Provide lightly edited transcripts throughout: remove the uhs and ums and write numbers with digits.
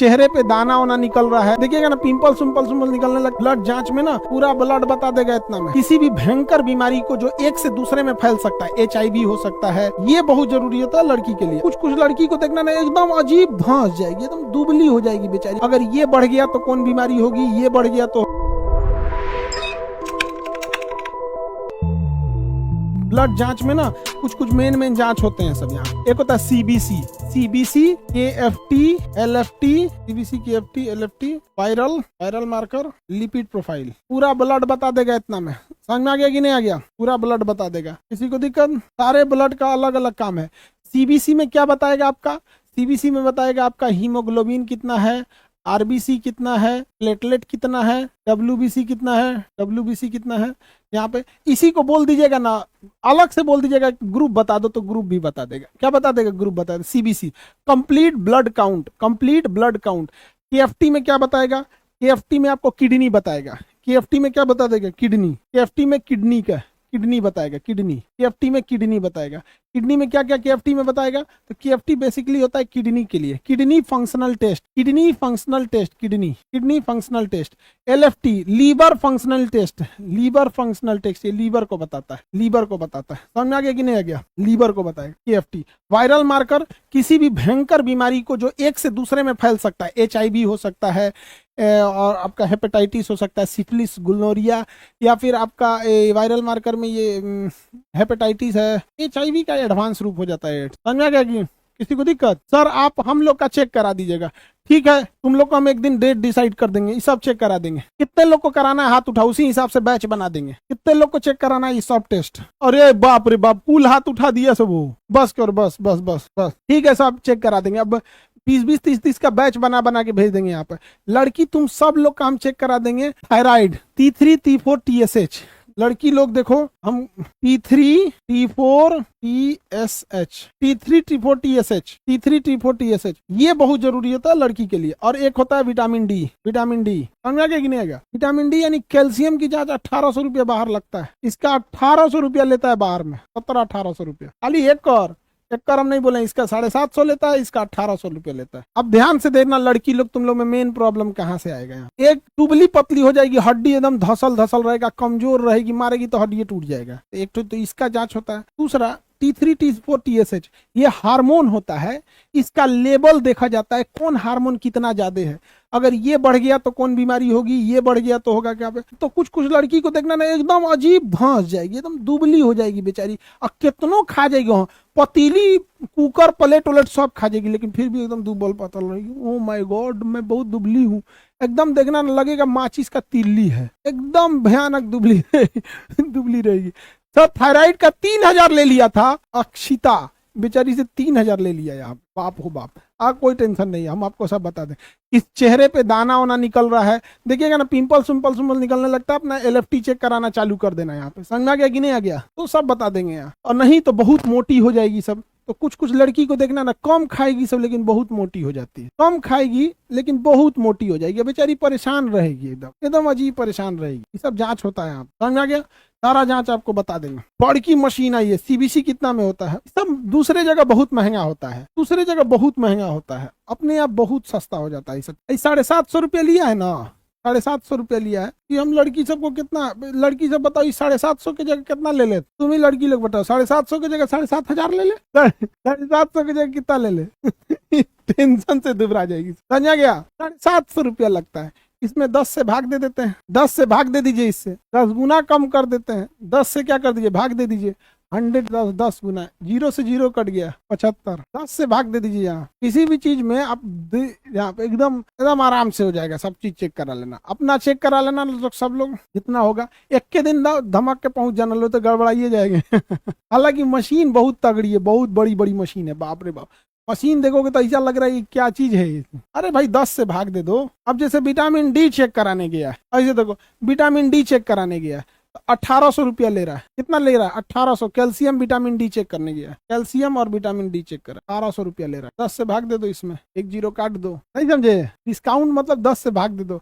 चेहरे पे दाना वाना निकल रहा है, देखिएगा ना पिंपल सुम्पल निकलने लग। ब्लड जांच में ना पूरा ब्लड बता देगा इतना में। किसी भी भयंकर बीमारी को जो एक से दूसरे में फैल सकता है, HIV हो सकता है, ये बहुत जरूरी होता है लड़की के लिए। कुछ लड़की को देखना ना एकदम अजीब धंस जाएगी, एकदम दुबली हो जाएगी बेचारी। अगर ये बढ़ गया तो कौन बीमारी होगी, ये बढ़ गया तो ब्लड जांच में ना कुछ मेन जांच होते हैं सब यहाँ। एक होता है CBC, KFT, LFT, CBC, KFT, LFT, viral marker, lipid profile. पूरा ब्लड बता देगा इतना में। समझ में आ गया कि नहीं आ गया? पूरा ब्लड बता देगा। किसी को दिक्कत? सारे ब्लड का अलग अलग काम है। CBC में क्या बताएगा आपका? CBC में बताएगा आपका हीमोग्लोबिन कितना है, RBC कितना है, प्लेटलेट कितना है, WBC कितना है। यहाँ पे इसी को बोल दीजिएगा ना, अलग से बोल दीजिएगा ग्रुप बता दो तो ग्रुप भी बता देगा। क्या बता देगा? ग्रुप बता देगा। CBC complete blood count. KFT में क्या बताएगा? KFT में आपको किडनी बताएगा। KFT में क्या बता देगा? किडनी। KFT में किडनी बताएगा। KFT में किडनी बताएगा। किडनी में क्या क्या KFT में बताएगा? तो KFT बेसिकली होता है किडनी के लिए, kidney functional test. LFT liver functional test, ये लीवर को बताता है। समझ में आ गया कि नहीं आ गया? लीवर को बताएगा KFT। वायरल मार्कर किसी भी भयंकर बीमारी को जो एक से दूसरे में फैल सकता है, HIV हो सकता है और आपका हेपेटाइटिस हो सकता है, सिफिलिस, गोनोरिया, या फिर आपका वायरल मार्कर में ये हेपेटाइटिस है, HIV का एडवांस रूप हो जाता है। समझ में आ गया कि किसी को दिक्कत? सर आप हम लोग का चेक करा दीजिएगा। ठीक है, तुम लोग को हम एक दिन डेट डिसाइड कर देंगे, ये सब चेक करा देंगे। कितने लोग को कराना है हाथ उठाओ, उसी हिसाब से बैच बना देंगे। कितने लोग को चेक कराना है ये सब टेस्ट? अरे बाप रे बाप, फुल हाथ उठा दिया सब। वो बस कर, बस। ठीक है, सब चेक करा देंगे। अब 20-20, 30-30 का बैच बना के भेज देंगे यहाँ पर। लड़की तुम सब लोग का हम चेक करा देंगे। Thyroid T3, T4, TSH। लड़की लोग देखो, हम T3, T4, TSH, ये बहुत जरूरी होता है लड़की के लिए। और एक होता है विटामिन डी। समझ में आ गया कि नहीं आ गया? विटामिन डी यानी कैल्शियम की जांच 1800 रुपया बाहर लगता है। इसका 1800 रुपया लेता है बाहर में, 1700-1800 रुपया खाली। एक कर हम नहीं बोले, इसका 750 लेता है, इसका 1800 रुपया लेता है। अब ध्यान से देखना लड़की लोग, तुम लोग में मेन प्रॉब्लम कहाँ से आएगा यहाँ। एक दुबली पतली हो जाएगी, हड्डी एकदम धसल रहेगा, कमजोर रहेगी, मारेगी तो हड्डी टूट जाएगा। एक तो इसका जांच होता है। दूसरा T3, T4, TSH, ये हार्मोन होता है। इसका लेवल देखा जाता है, कौन हार्मोन कितना ज्यादा है। अगर ये बढ़ गया तो कौन बीमारी होगी, ये बढ़ गया तो होगा क्या। तो कुछ लड़की को देखना ना एकदम अजीब धंस जाएगी, एकदम दुबली हो जाएगी बेचारी। और कितनों खा जाएगी, पतीली, कुकर, प्लेट सब खा जाएगी, लेकिन फिर भी एकदम दुबल पतल रहेगी। ओ माय गॉड, मैं बहुत दुबली हूँ। एकदम देखना लगेगा माचिस का तिल्ली है, एकदम भयानक दुबली रहेगी। सर थायराइड का 3000 ले लिया था अक्षिता बेचारी से, 3000 ले लिया यार। बाप हो बाप। कोई टेंशन नहीं है, हम आपको सब बता दें। इस चेहरे पे दाना वाना निकल रहा है, देखिएगा ना पिंपल सुम्पल निकलने लगता है, अपना LFT चेक कराना चालू कर देना यहाँ पे। समझ में आ गया कि नहीं आ गया? तो सब बता देंगे यहाँ। और नहीं तो बहुत मोटी हो जाएगी सब। तो कुछ लड़की को देखना ना, कम खाएगी सब लेकिन बहुत मोटी हो जाती है। कम खाएगी लेकिन बहुत मोटी हो जाएगी, बेचारी परेशान रहेगी, एकदम अजीब परेशान रहेगी। ये सब जांच होता है। आप समझ में आ गया? सारा जांच आपको बता देंगे। बड़ी मशीन आई है। CBC कितना में होता है? सब दूसरे जगह बहुत महंगा होता है, अपने आप बहुत सस्ता हो जाता है। सब 750 रुपया लिया है ना, 750 रुपया लिया है कि हम लड़की सबको कितना, लड़की सब बताओ 750 की जगह कितना ले ले? तुम ही लड़की लोग बताओ, 750 की जगह 7500 ले ले, 750 की जगह कितना ले ले? टेंशन से दुबरा जाएगी। समझ गया? 750 रुपया लगता है। इसमें 10 से भाग दे देते हैं, 10 से भाग दे दीजिए, इससे 10 गुना कम कर देते हैं। 10 से क्या कर दीजिए, भाग दे दीजिए। 100 10 गुना, 0 से 0 कट गया 75। 10 से भाग दे दीजिए। यहाँ किसी भी चीज में आप यहाँ पे एकदम आराम से हो जाएगा। सब चीज चेक करा लेना, अपना चेक करा लेना। तो सब लोग जितना होगा एक के दिन धमक के पहुंच जाना, लो तो गड़बड़ाइए जाएंगे। हालांकि मशीन बहुत तगड़ी है, बहुत बड़ी मशीन है। बाप रे बाप, मशीन देखोगे तो ऐसा लग रहा है क्या चीज है ये। अरे भाई 10 से भाग दे दो। अब जैसे विटामिन डी चेक कराने गया, ऐसे देखो विटामिन डी चेक कराने गया, 1800 रुपया ले रहा है। कितना ले रहा है? 1800। कैल्शियम विटामिन डी चेक करने गया, कैल्शियम और विटामिन डी चेक करा, 1800 रुपया ले रहा है। 10 से भाग दे दो, इसमें 1 0 काट दो। नहीं समझे? डिस्काउंट मतलब 10 से भाग दे दो।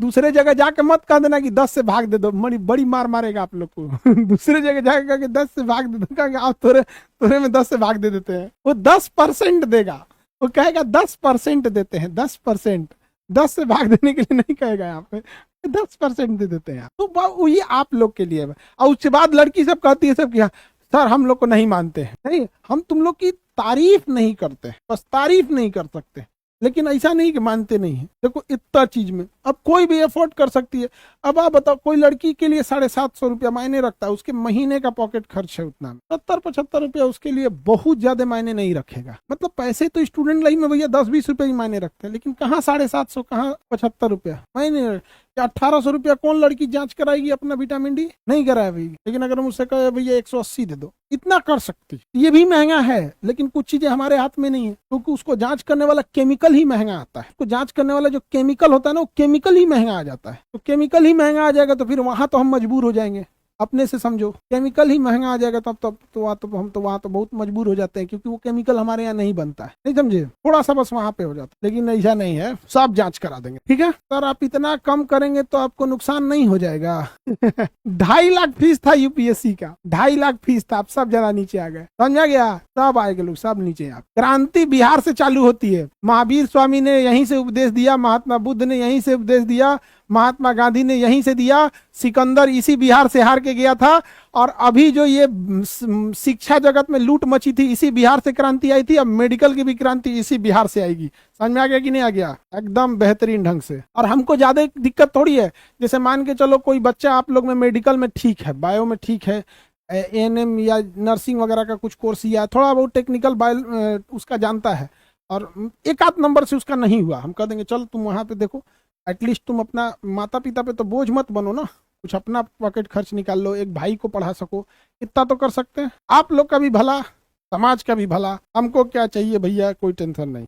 दूसरे जगह जाके मत कह देना कि 10 से भाग दे दो, बड़ी मार मारेगा आप लोग को। दूसरे जगह जाके 10 से भाग दे दो, आप तोरे में 10 से भाग दे देते हैं। वो 10% देगा, वो कहेगा 10% देते हैं, 10%, 10 से भाग देने के लिए नहीं कहेगा यहाँ पे, 10% दे देते हैं। तो ये आप लोग के लिए है। और उसके बाद लड़की सब कहती है सब कि हाँ सर हम लोग को नहीं मानते हैं, नहीं हम तुम लोग की तारीफ नहीं करते, बस तारीफ नहीं कर सकते, लेकिन ऐसा नहीं कि मानते नहीं है। देखो इतना चीज में अब कोई भी एफोर्ड कर सकती है। अब आप बताओ कोई लड़की के लिए 750 रुपया मायने रखता है, उसके महीने का पॉकेट खर्च है उतना, 70-75 रुपया उसके लिए बहुत ज्यादा मायने नहीं रखेगा। मतलब पैसे तो स्टूडेंट लाइफ में भैया 10-20 रुपए ही मायने रखते हैं, लेकिन कहाँ 750, कहाँ 75 रुपया मायने। 1800 रुपया कौन लड़की जांच कराएगी अपना विटामिन डी, नहीं कराएगी। लेकिन अगर हम उससे कहे भैया 180 दे दो, इतना कर सकती। ये भी महंगा है, लेकिन कुछ चीजें हमारे हाथ में नहीं है, क्योंकि उसको जांच करने वाला केमिकल ही महंगा आता है। उसको जांच करने वाला जो केमिकल होता है ना, वो केमिकल ही महंगा आ जाता है। तो केमिकल ही महंगा आ जाएगा तो फिर वहां तो हम मजबूर हो जाएंगे। अपने से समझो, केमिकल ही महंगा आ जाएगा तब तो वहाँ तो बहुत मजबूर हो जाते हैं, क्योंकि वो केमिकल हमारे यहाँ नहीं बनता है, नहीं समझे, थोड़ा सा बस वहां पे हो जाता है। लेकिन ऐसा नहीं है, सब जांच करा देंगे। ठीक है सर, आप इतना कम करेंगे तो आपको नुकसान नहीं हो जाएगा। 2.5 लाख फीस था यूपीएससी का, 2.5 लाख फीस था। आप सब जरा नीचे आ गए, समझा गया, सब आएंगे लोग, सब नीचे आ। क्रांति बिहार से चालू होती है। महावीर स्वामी ने यहीं से उपदेश दिया, महात्मा बुद्ध ने यहीं से उपदेश दिया, महात्मा गांधी ने यहीं से दिया, सिकंदर इसी बिहार से हार के गया था, और अभी जो ये शिक्षा जगत में लूट मची थी इसी बिहार से क्रांति आई थी। अब मेडिकल की भी क्रांति इसी बिहार से आएगी। समझ में आ गया कि नहीं आ गया? एकदम बेहतरीन ढंग से। और हमको ज्यादा दिक्कत थोड़ी है, जैसे मान के चलो कोई बच्चा आप लोग में मेडिकल में ठीक है, बायो में ठीक है, एएनएम या नर्सिंग वगैरह का कुछ कोर्स या थोड़ा बहुत टेक्निकल बायो उसका जानता है, और एक आध नंबर से उसका नहीं हुआ, हम कह देंगे चल तुम वहां पे देखो, एटलीस्ट तुम अपना माता पिता पे तो बोझ मत बनो ना, कुछ अपना पॉकेट खर्च निकाल लो, एक भाई को पढ़ा सको, इतना तो कर सकते हैं। आप लोग का भी भला, समाज का भी भला, हमको क्या चाहिए भैया, कोई टेंशन नहीं।